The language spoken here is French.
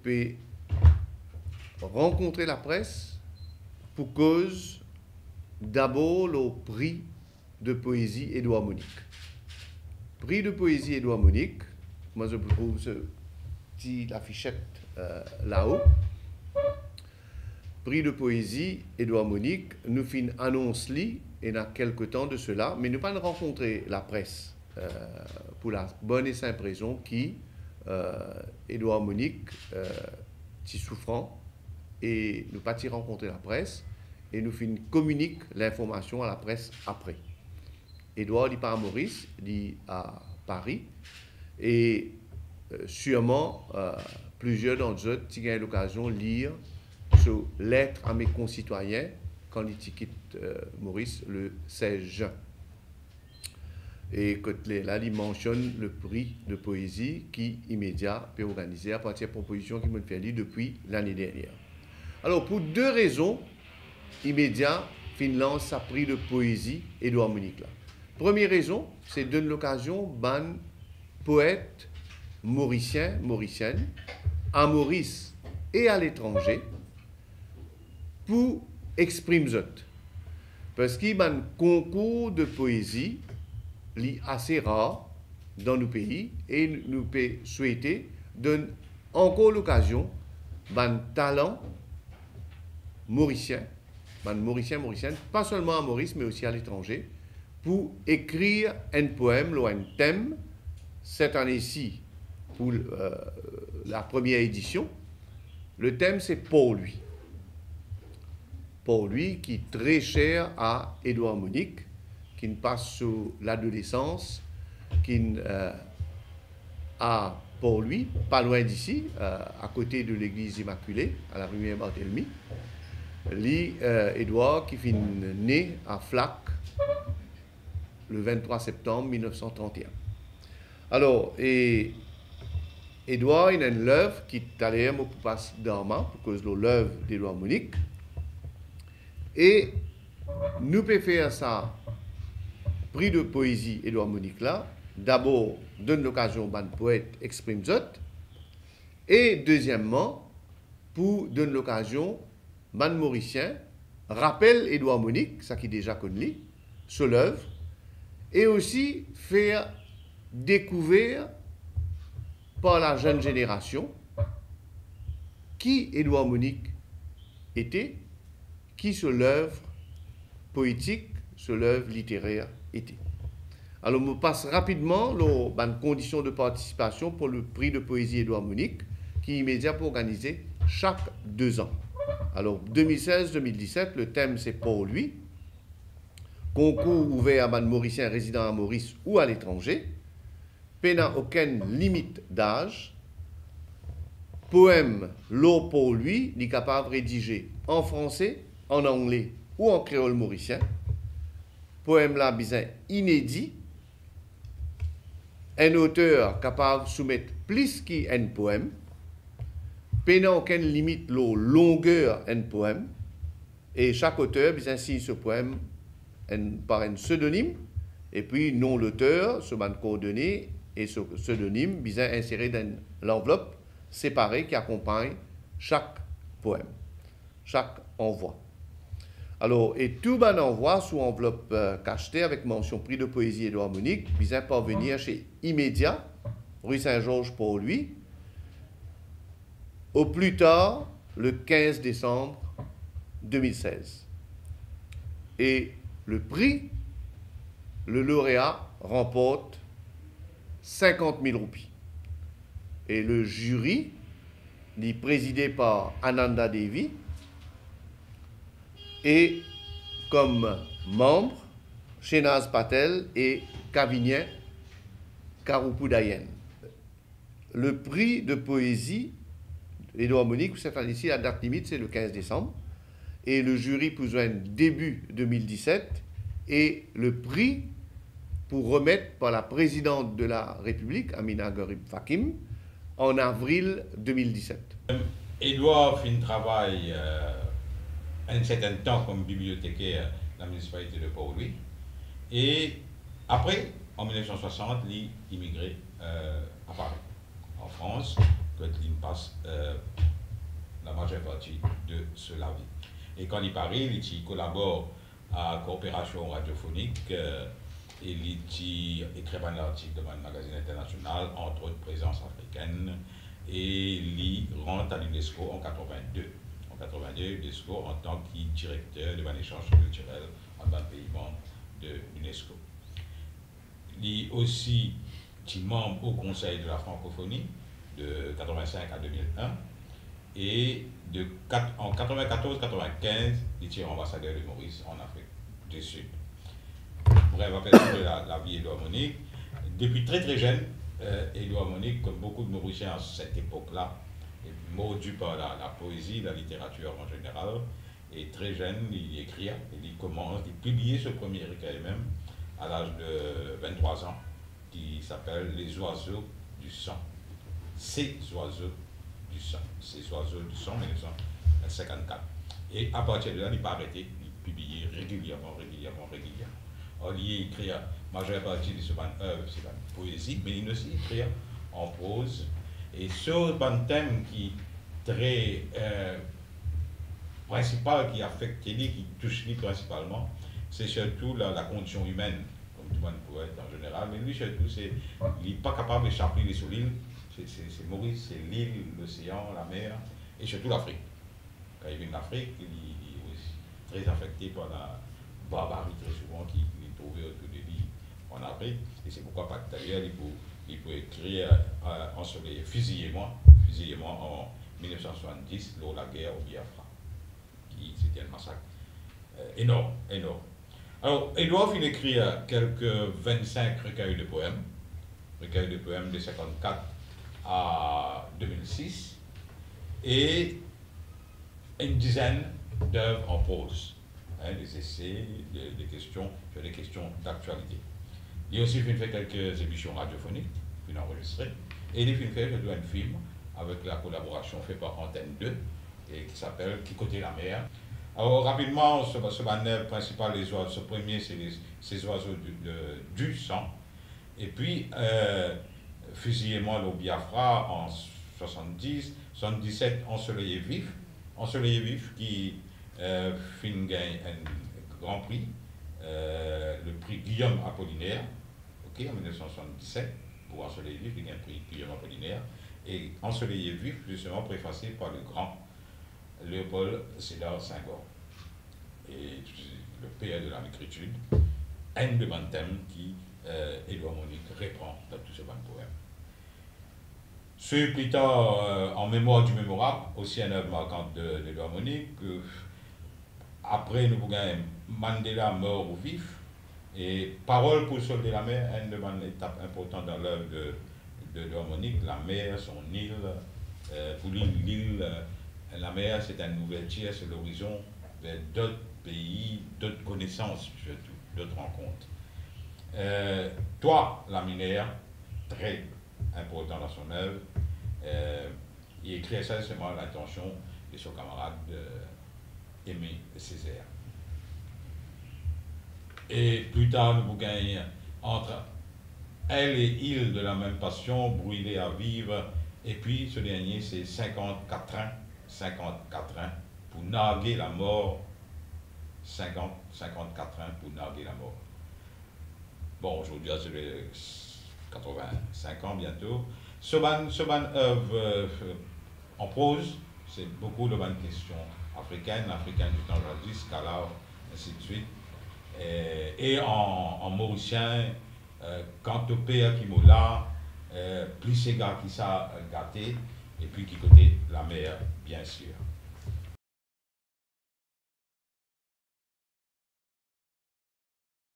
peut rencontrer la presse pour cause d'abord le prix de poésie Édouard Monique. Prix de poésie Édouard Monique, moi je trouve ce petit affichette là-haut. Prix de poésie Édouard Monique, nous fin annonce-li, et il y a quelque temps de cela, mais nous pas rencontré la presse pour la bonne et simple raison qui Édouard Monique si souffrant et nous pas rencontrer la presse et nous fin communique l'information à la presse après. Édouard n'est pas à Maurice, il est à Paris et sûrement plusieurs d'entre eux ont eu l'occasion de lire sur lettre à mes concitoyens quand ils quittent Maurice le 16 juin. Et là, il mentionne le prix de poésie qui, immédiat, peut organiser à partir de propositions qui m'ont fait lire depuis l'année dernière. Alors, pour deux raisons, immédiat, Finlande a prix de poésie Édouard Monique là. Première raison, c'est donner l'occasion ban poètes mauriciens, mauriciennes, à Maurice et à l'étranger, pour exprimer ça. Parce qu'il y a un concours de poésie assez rare dans nos pays et nous pouvons souhaiter donner encore l'occasion d'un talent mauricien, mauricienne, pas seulement à Maurice mais aussi à l'étranger, pour écrire un poème ou un thème, cette année-ci, pour la première édition. Le thème c'est Pour lui. Pour lui qui est très cher à Édouard Monique, qui passe sur l'adolescence, qui a pour lui, pas loin d'ici, à côté de l'église Immaculée, à la rue Barthélemy, Édouard qui est né à Flac le 23 septembre 1931. Alors, Édouard, il a une œuvre qui est allée pour passer dormant, pour cause de l'œuvre d'Édouard Monique. Et nous pouvons faire ça, prix de poésie Édouard Monique là, d'abord, donne l'occasion à un poète exprime ça, et deuxièmement, pour donner l'occasion, à un mauricien rappelle Édouard Monique, ça qui est déjà connu, sur l'œuvre, et aussi faire découvrir par la jeune génération qui Édouard Monique était, qui sur l'œuvre poétique, sur l'œuvre littéraire était. Alors, on passe rapidement aux conditions de participation pour le prix de poésie Édouard Monique, qui est immédiat pour organiser chaque 2 ans. Alors, 2016-2017, le thème c'est Pour lui. Concours ouvert à un Mauricien résident à Maurice ou à l'étranger. N'a aucune limite d'âge. Poème l'eau pour lui, il est capable de rédiger en français, en anglais ou en créole mauricien. Poème là, bizarre, inédit. Un auteur capable de soumettre plus qu'un poème. N'a aucune limite de longueur d'un poème. Et chaque auteur bizarre signe ce poème par un pseudonyme. Et puis, nom l'auteur, ce ban coordonnées et ce pseudonyme bizarre inséré dans l'enveloppe séparée qui accompagne chaque poème, chaque envoi. Alors, et tout ban envoi sous enveloppe cachetée avec mention prix de poésie Édouard Monique, bizarre parvenir chez Immédiat, rue Saint-Georges pour lui, au plus tard le 15 décembre 2016. Et le prix, le lauréat remporte 50 000 roupies. Et le jury, est présidé par Ananda Devi, et comme membres, Shenaz Patel et Kavinien Karupudayen. Le prix de poésie Édouard Monique, cette année-ci, la date limite, c'est le 15 décembre. Et le jury pour joindre début 2017. Et le prix pour remettre par la présidente de la République, Amina Garib Fakim, en avril 2017. Édouard fait un travail un certain temps comme bibliothécaire dans la municipalité de Port-Louis. Et après, en 1960, il a immigré à Paris, en France, Kotlin passe la majeure partie de cela vie. Et quand il parle, il collabore à Coopération radiophonique et il écrit un article dans un magazine international, entre autres présence africaine, et il rentre à l'UNESCO en 82. En 82, l'UNESCO en tant que directeur de l'échange culturel en un pays membre de l'UNESCO. Il est aussi membre au Conseil de la francophonie de 85 à 2001 et en 94-95, il est ambassadeur de Maurice en Afrique du Sud. Bref, après la vie d'Édouard Monique, depuis très très jeune, Édouard Monique, comme beaucoup de Mauriciens à cette époque-là, est mordu par la poésie, la littérature en général, et très jeune, il écrit, il commence, il publie ce premier recueil même à l'âge de 23 ans, qui s'appelle Les oiseaux du sang. Ces oiseaux du sang. Ces oiseaux du sang, 1954. Et à partir de là, il n'est pas arrêté, il publie régulièrement. Alors, il écrit la majeure partie de ce œuvre, c'est la poésie, mais il aussi écrit en prose. Et sur un thème qui est très principal, qui affecte lui, qui touche lui principalement, c'est surtout la condition humaine, comme tout le monde pourrait être en général, mais lui surtout, il n'est pas capable d'échapper sur l'île. C'est Maurice, c'est l'île, l'océan, la mer, et surtout l'Afrique. Quand il vient d'Afrique, il est aussi très affecté par la barbarie très souvent qu'il est trouvé autour de lui en Afrique. Et c'est pourquoi, d'ailleurs, il peut écrire ensoleillé, fusillez-moi en 1970, lors de la guerre au Biafra. C'était un massacre énorme. Alors, Édouard il écrit quelques 25 recueils de poèmes de 1954 à 2006, et une dizaine d'œuvres en prose, des essais, des questions d'actualité. Il a aussi fait quelques émissions radiophoniques, puis enregistrées, et il a fait un film avec la collaboration faite par Antenne 2, et qui s'appelle Qui côté la mer. Alors rapidement, ce banner principal, les oiseaux, ce premier, c'est ces oiseaux du sang, et puis fusillez-moi au Biafra en 70, 77, Ensoleillé vif qui gagne un grand prix, le prix Guillaume Apollinaire, en 1977, pour Ensoleillé vif, il gagne le prix Guillaume Apollinaire, et Ensoleillé vif, justement préfacé par le grand Léopold Sédar Senghor, et le père de la négritude, un de bons thèmes qui Édouard Monique reprend dans tout ce bon poème. Plus tard, en mémoire du mémorable, aussi un œuvre marquante d'Édouard Monique. Après, nous avons Mandela mort ou vif, et Parole pour solder la mer, une étape importante dans l'œuvre d'Édouard Monique. La mer, son île, pour l'île, la mer, c'est une ouverture sur l'horizon vers d'autres pays, d'autres connaissances, surtout, d'autres rencontres. Toi, la minière, très important dans son œuvre, il écrit essentiellement l'intention de son camarade Aimé Césaire. Et plus tard, nous gagnons entre elle et il de la même passion, brûlée à vivre, et puis ce dernier, c'est 54 ans pour narguer la mort. 54 ans pour narguer la mort. Bon, aujourd'hui, c'est 85 ans bientôt. Ce ban œuvre en prose, c'est beaucoup de bonnes questions africaines du temps jadis, Calao, ainsi de suite. Et en mauricien, quant au père qui m'a là, plus c'est gars qui s'a gâté, et puis qui côté la mer, bien sûr.